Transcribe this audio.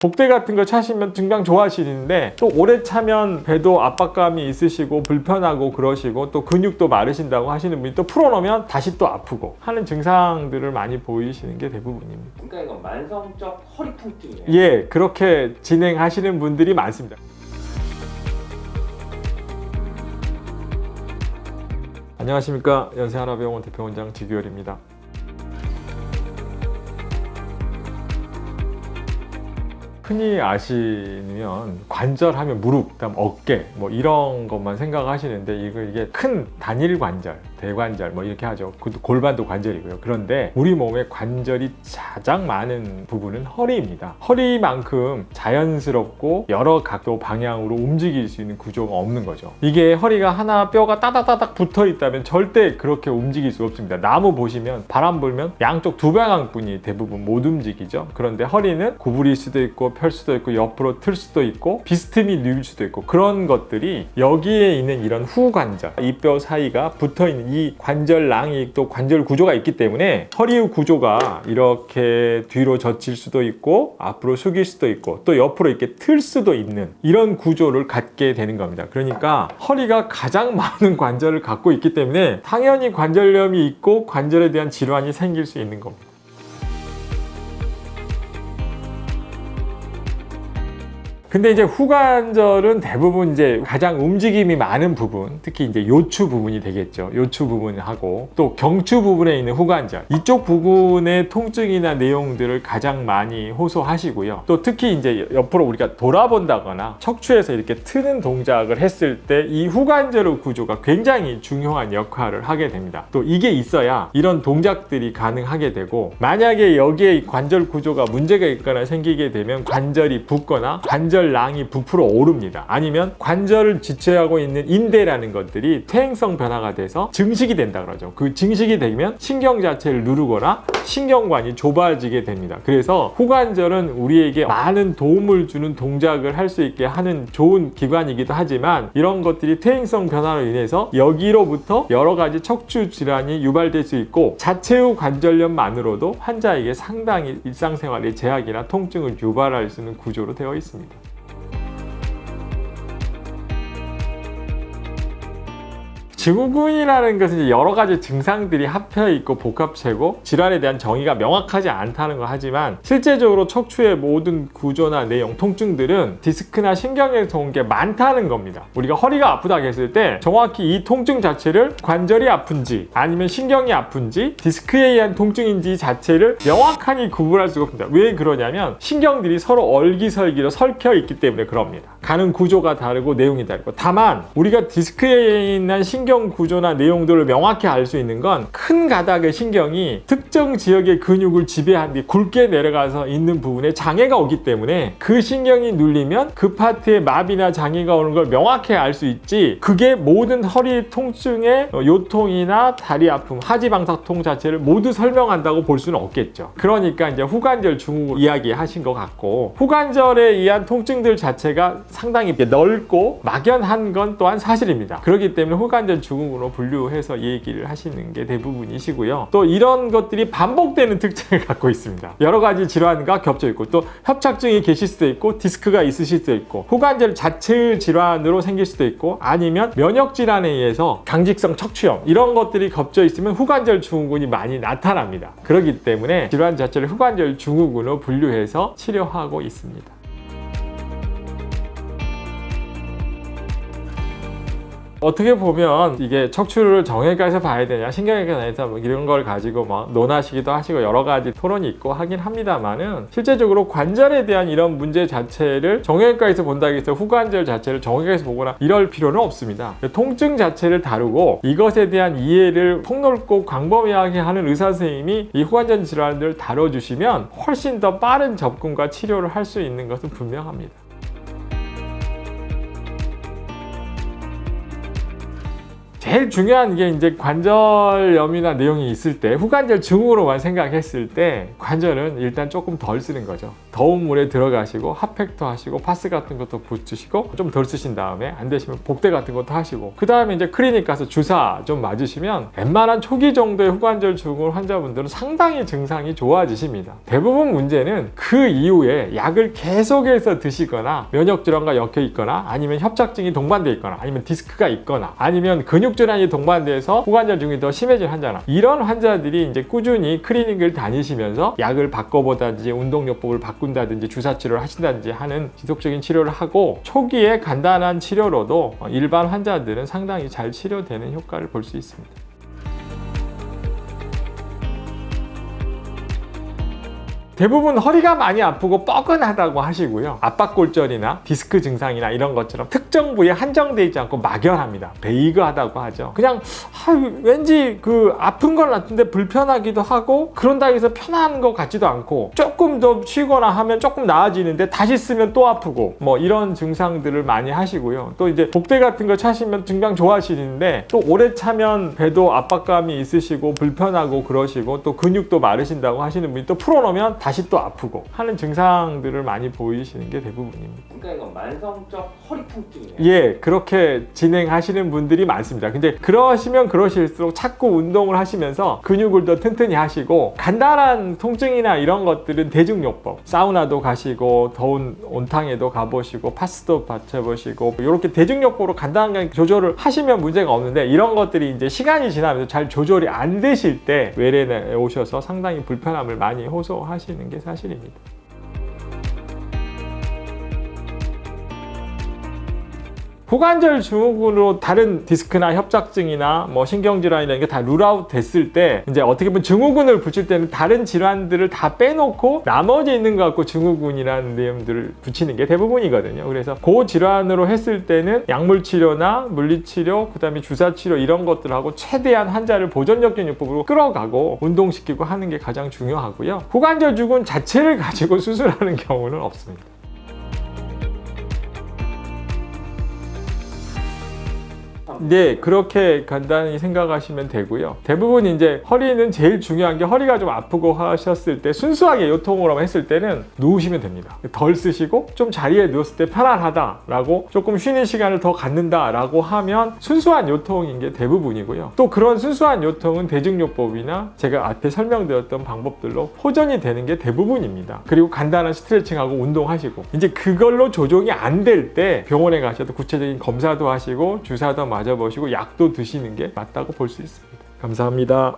복대 같은 거 차시면 증강 좋아하시는데 또 오래 차면 배도 압박감이 있으시고 불편하고 그러시고 또 근육도 마르신다고 하시는 분이 또 풀어놓으면 다시 또 아프고 하는 증상들을 많이 보이시는 게 대부분입니다. 그러니까 이건 만성적 허리 통증이에요. 예, 그렇게 진행하시는 분들이 많습니다. 안녕하십니까, 연세하나병원 대표원장 지규열입니다. 흔히 아시면 관절하면 무릎, 그다음 어깨 뭐 이런 것만 생각하시는데 이게 큰 단일 관절, 대관절 뭐 이렇게 하죠. 골반도 관절이고요. 그런데 우리 몸에 관절이 가장 많은 부분은 허리입니다. 허리만큼 자연스럽고 여러 각도 방향으로 움직일 수 있는 구조가 없는 거죠. 이게 허리가 하나 뼈가 따닥따닥 붙어 있다면 절대 그렇게 움직일 수 없습니다. 나무 보시면 바람 불면 양쪽 두 방향뿐이 대부분 못 움직이죠. 그런데 허리는 구부릴 수도 있고 펼 수도 있고 옆으로 틀 수도 있고 비스듬히 누일 수도 있고 그런 것들이 여기에 있는 이런 후관절, 이 뼈 사이가 붙어 있는 이 관절랑이 또 관절 구조가 있기 때문에 허리 구조가 이렇게 뒤로 젖힐 수도 있고 앞으로 숙일 수도 있고 또 옆으로 이렇게 틀 수도 있는 이런 구조를 갖게 되는 겁니다. 그러니까 허리가 가장 많은 관절을 갖고 있기 때문에 당연히 관절염이 있고 관절에 대한 질환이 생길 수 있는 겁니다. 근데 이제 후관절은 대부분 이제 가장 움직임이 많은 부분, 특히 이제 요추 부분이 되겠죠. 요추 부분하고 또 경추 부분에 있는 후관절, 이쪽 부분의 통증이나 내용들을 가장 많이 호소하시고요. 또 특히 이제 옆으로 우리가 돌아본다거나 척추에서 이렇게 트는 동작을 했을 때 이 후관절의 구조가 굉장히 중요한 역할을 하게 됩니다. 또 이게 있어야 이런 동작들이 가능하게 되고, 만약에 여기에 관절 구조가 문제가 있거나 생기게 되면 관절이 붓거나 관절랑이 부풀어 오릅니다. 아니면 관절을 지체하고 있는 인대라는 것들이 퇴행성 변화가 돼서 증식이 된다 그러죠. 그 증식이 되면 신경 자체를 누르거나 신경관이 좁아지게 됩니다. 그래서 후관절은 우리에게 많은 도움을 주는 동작을 할 수 있게 하는 좋은 기관이기도 하지만, 이런 것들이 퇴행성 변화로 인해서 여기로부터 여러 가지 척추 질환이 유발될 수 있고, 자체의 관절염만으로도 환자에게 상당히 일상생활에 제약이나 통증을 유발할 수 있는 구조로 되어 있습니다. 증후군이라는 것은 여러 가지 증상들이 합혀 있고 복합체고 질환에 대한 정의가 명확하지 않다는 거 하지만, 실제적으로 척추의 모든 구조나 내용, 통증들은 디스크나 신경에서 온 게 많다는 겁니다. 우리가 허리가 아프다 했을 때 정확히 이 통증 자체를 관절이 아픈지 아니면 신경이 아픈지 디스크에 의한 통증인지 자체를 명확하게 구분할 수가 없습니다. 왜 그러냐면 신경들이 서로 얼기설기로 설켜 있기 때문에 그럽니다. 가는 구조가 다르고 내용이 다르고, 다만 우리가 디스크에 있는 신경 구조나 내용들을 명확히 알 수 있는 건 큰 가닥의 신경이 특정 지역의 근육을 지배한 뒤 굵게 내려가서 있는 부분에 장애가 오기 때문에 그 신경이 눌리면 그 파트에 마비나 장애가 오는 걸 명확히 알 수 있지, 그게 모든 허리 통증의 요통이나 다리 아픔, 하지방사통 자체를 모두 설명한다고 볼 수는 없겠죠. 그러니까 이제 후관절 증후군 이야기 하신 것 같고, 후관절에 의한 통증들 자체가 상당히 넓고 막연한 건 또한 사실입니다. 그렇기 때문에 후관절 증후군으로 분류해서 얘기를 하시는 게 대부분이시고요. 또 이런 것들이 반복되는 특징을 갖고 있습니다. 여러 가지 질환과 겹쳐 있고, 또 협착증이 계실 수도 있고, 디스크가 있으실 수도 있고, 후관절 자체의 질환으로 생길 수도 있고, 아니면 면역 질환에 의해서 강직성 척추염 이런 것들이 겹쳐 있으면 후관절 증후군이 많이 나타납니다. 그렇기 때문에 질환 자체를 후관절 증후군으로 분류해서 치료하고 있습니다. 어떻게 보면 이게 척추를 정형외과에서 봐야 되냐, 신경외과에서 뭐 이런 걸 가지고 막 논하시기도 하시고 여러 가지 토론이 있고 하긴 합니다만은, 실제적으로 관절에 대한 이런 문제 자체를 정형외과에서 본다고 해서 후관절 자체를 정형외과에서 보거나 이럴 필요는 없습니다. 통증 자체를 다루고 이것에 대한 이해를 폭넓고 광범위하게 하는 의사 선생님이 이 후관절 질환들을 다뤄주시면 훨씬 더 빠른 접근과 치료를 할 수 있는 것은 분명합니다. 제일 중요한 게 이제 관절염이나 내용이 있을 때, 후관절 증후로만 생각했을 때 관절은 일단 조금 덜 쓰는 거죠. 더운 물에 들어가시고 핫팩도 하시고 파스 같은 것도 붙이시고 좀 덜 쓰신 다음에 안 되시면 복대 같은 것도 하시고 그 다음에 이제 클리닉 가서 주사 좀 맞으시면 웬만한 초기 정도의 후관절 증후군 환자분들은 상당히 증상이 좋아지십니다. 대부분 문제는 그 이후에 약을 계속해서 드시거나 면역 질환과 엮여 있거나 아니면 협착증이 동반돼 있거나 아니면 디스크가 있거나 아니면 근육 질환이 동반돼서 후관절 증후군이 더 심해진 환자나 이런 환자들이 이제 꾸준히 클리닉을 다니시면서 약을 바꿔보다든지 운동요법을 바꾼다든지 주사 치료를 하신다든지 하는 지속적인 치료를 하고 초기에 간단한 치료로도 일반 환자들은 상당히 잘 치료되는 효과를 볼 수 있습니다. 대부분 허리가 많이 아프고 뻐근하다고 하시고요. 압박골절이나 디스크 증상이나 이런 것처럼 특정 부위에 한정되어 있지 않고 막연합니다. 베이그하다고 하죠. 그냥 왠지 그 아픈 건 같은데 불편하기도 하고 그런다고 해서 편한 것 같지도 않고 조금 더 쉬거나 하면 조금 나아지는데 다시 쓰면 또 아프고 뭐 이런 증상들을 많이 하시고요. 또 이제 복대 같은 거 차시면 증상 좋아하시는데 또 오래 차면 배도 압박감이 있으시고 불편하고 그러시고 또 근육도 마르신다고 하시는 분이 또 풀어놓으면 다시 또 아프고 하는 증상들을 많이 보이시는 게 대부분입니다. 그러니까 이건 만성적 허리 통증이에요. 예, 그렇게 진행하시는 분들이 많습니다. 근데 그러시면 그러실수록 자꾸 운동을 하시면서 근육을 더 튼튼히 하시고 간단한 통증이나 이런 것들은 대증요법, 사우나도 가시고 더운 온탕에도 가보시고 파스도 받쳐보시고 이렇게 대증요법으로 간단하게 조절을 하시면 문제가 없는데 이런 것들이 이제 시간이 지나면서 잘 조절이 안 되실 때 외래에 오셔서 상당히 불편함을 많이 호소하시는 게 사실입니다. 후관절 증후군으로 다른 디스크나 협착증이나 뭐 신경질환이나 이게 다 룰아웃 됐을 때 이제 어떻게 보면 증후군을 붙일 때는 다른 질환들을 다 빼놓고 나머지 있는 거 갖고 증후군이라는 내용들을 붙이는 게 대부분이거든요. 그래서 그 질환으로 했을 때는 약물 치료나 물리치료, 그 다음에 주사 치료 이런 것들하고 최대한 환자를 보존적인 요법으로 끌어가고 운동시키고 하는 게 가장 중요하고요. 후관절 증후군 자체를 가지고 수술하는 경우는 없습니다. 네, 그렇게 간단히 생각하시면 되고요. 대부분 이제 허리는 제일 중요한 게 허리가 좀 아프고 하셨을 때 순수하게 요통으로 했을 때는 누우시면 됩니다. 덜 쓰시고 좀 자리에 누웠을 때 편안하다라고 조금 쉬는 시간을 더 갖는다라고 하면 순수한 요통인 게 대부분이고요. 또 그런 순수한 요통은 대증요법이나 제가 앞에 설명드렸던 방법들로 호전이 되는 게 대부분입니다. 그리고 간단한 스트레칭하고 운동하시고 이제 그걸로 조정이 안 될 때 병원에 가셔도 구체적인 검사도 하시고 주사도 맞아보시고 약도 드시는 게 맞다고 볼 수 있습니다. 감사합니다.